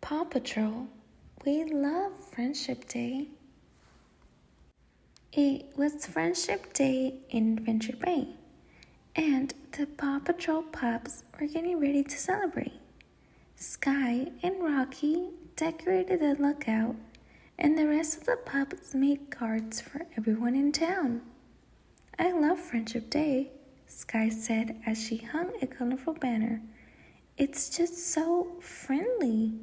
PAW Patrol, we love Friendship Day. It was Friendship Day in Adventure Bay, and the PAW Patrol pups were getting ready to celebrate. Skye and Rocky decorated the lookout, and the rest of the pups made cards for everyone in town. "I love Friendship Day," Skye said as she hung a colorful banner. "It's just so friendly."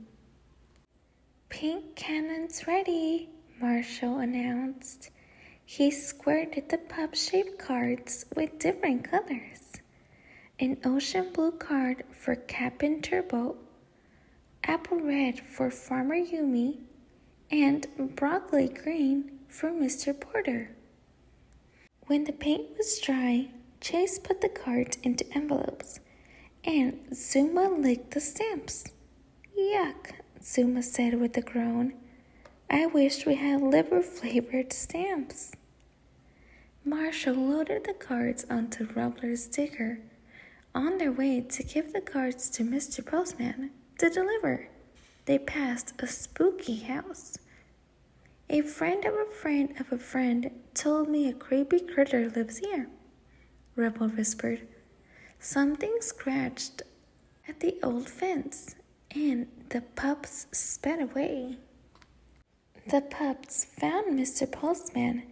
"Pink cannons ready," Marshall announced. He squirted the pup-shaped cards with different colors. An ocean blue card for Captain Turbo, apple red for Farmer Yumi, and broccoli green for Mr. Porter. When the paint was dry, Chase put the cards into envelopes, and Zuma licked the stamps. "Yuck," Zuma said with a groan. "I wish we had liver-flavored stamps." Marshall loaded the cards onto Rubbler's digger, on their way to give the cards to Mr. Postman to deliver. They passed a spooky house. "A friend of a friend of a friend told me a creepy critter lives here," Rubble whispered. Something scratched at the old fence, and the pups sped away. The pups found Mr. Postman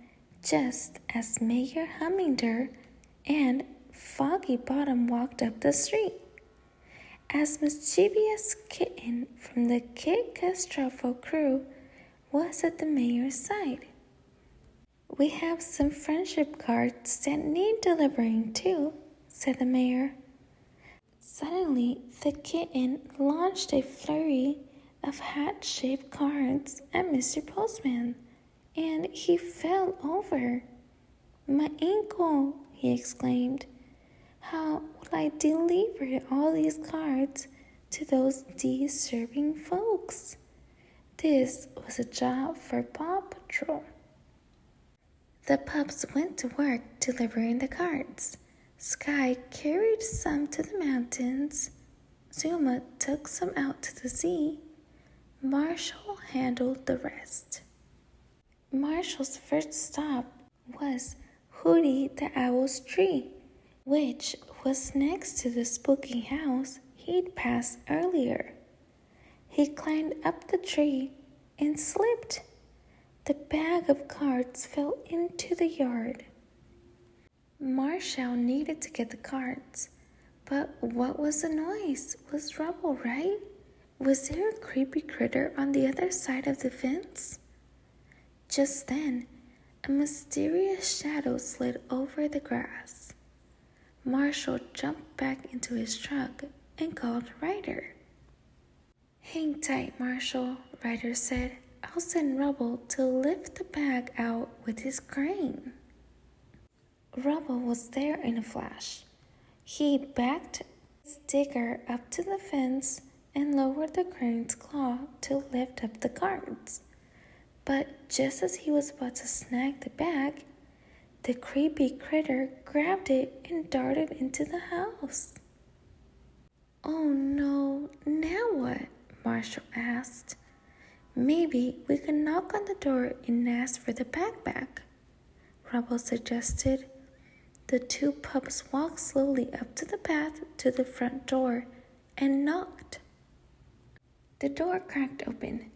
just as Mayor Humminger and Foggy Bottom walked up the street. As mischievous Kitten from the Kit Castrofo crew was at the mayor's side. "We have some friendship cards that need delivering too," said the mayor. Suddenly, the kitten launched a flurry of hat-shaped cards at Mr. Postman, and he fell over. "My ankle!" he exclaimed. "How will I deliver all these cards to those deserving folks?" This was a job for PAW Patrol. The pups went to work delivering the cards. Skye carried some to the mountains. Zuma took some out to the sea. Marshall handled the rest. Marshall's first stop was Hootie the Owl's tree, which was next to the spooky house he'd passed earlier. He climbed up the tree and slipped. The bag of cards fell into the yard. Marshall needed to get the cards, but what was the noise? Was Rubble right? Was there a creepy critter on the other side of the fence? Just then, a mysterious shadow slid over the grass. Marshall jumped back into his truck and called Ryder. "Hang tight, Marshall," Ryder said. "I'll send Rubble to lift the bag out with his crane." Rubble was there in a flash. He backed his digger up to the fence and lowered the crane's claw to lift up the cards. But just as he was about to snag the bag, the creepy critter grabbed it and darted into the house. "Oh no, now what?" Marshall asked. "Maybe we could knock on the door and ask for the bag back," Rubble suggested. The two pups walked slowly up to the path to the front door and knocked. The door cracked open.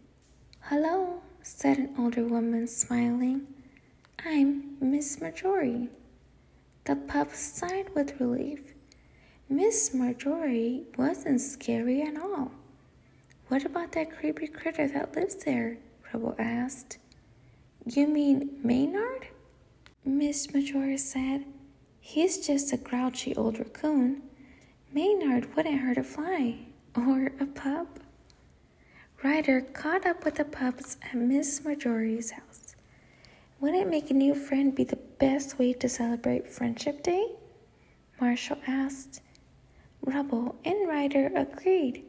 "Hello," said an older woman, smiling. "I'm Miss Marjorie." The pups sighed with relief. Miss Marjorie wasn't scary at all. "What about that creepy critter that lives there?" Rubble asked. "You mean Maynard?" Miss Marjorie said. "He's just a grouchy old raccoon. Maynard wouldn't hurt a fly or a pup." Ryder caught up with the pups at Miss Marjorie's house. "Wouldn't make a new friend be the best way to celebrate Friendship Day?" Marshall asked. Rubble and Ryder agreed.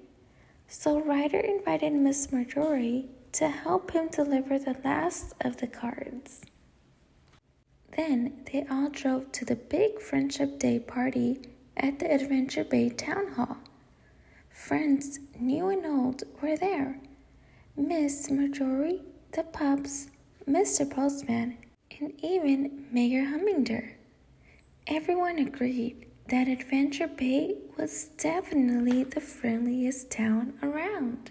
So Ryder invited Miss Marjorie to help him deliver the last of the cards. Then they all drove to the big Friendship Day party at the Adventure Bay Town Hall. Friends new and old were there, Miss Marjorie, the pups, Mr. Postman, and even Mayor Humminger. Everyone agreed that Adventure Bay was definitely the friendliest town around.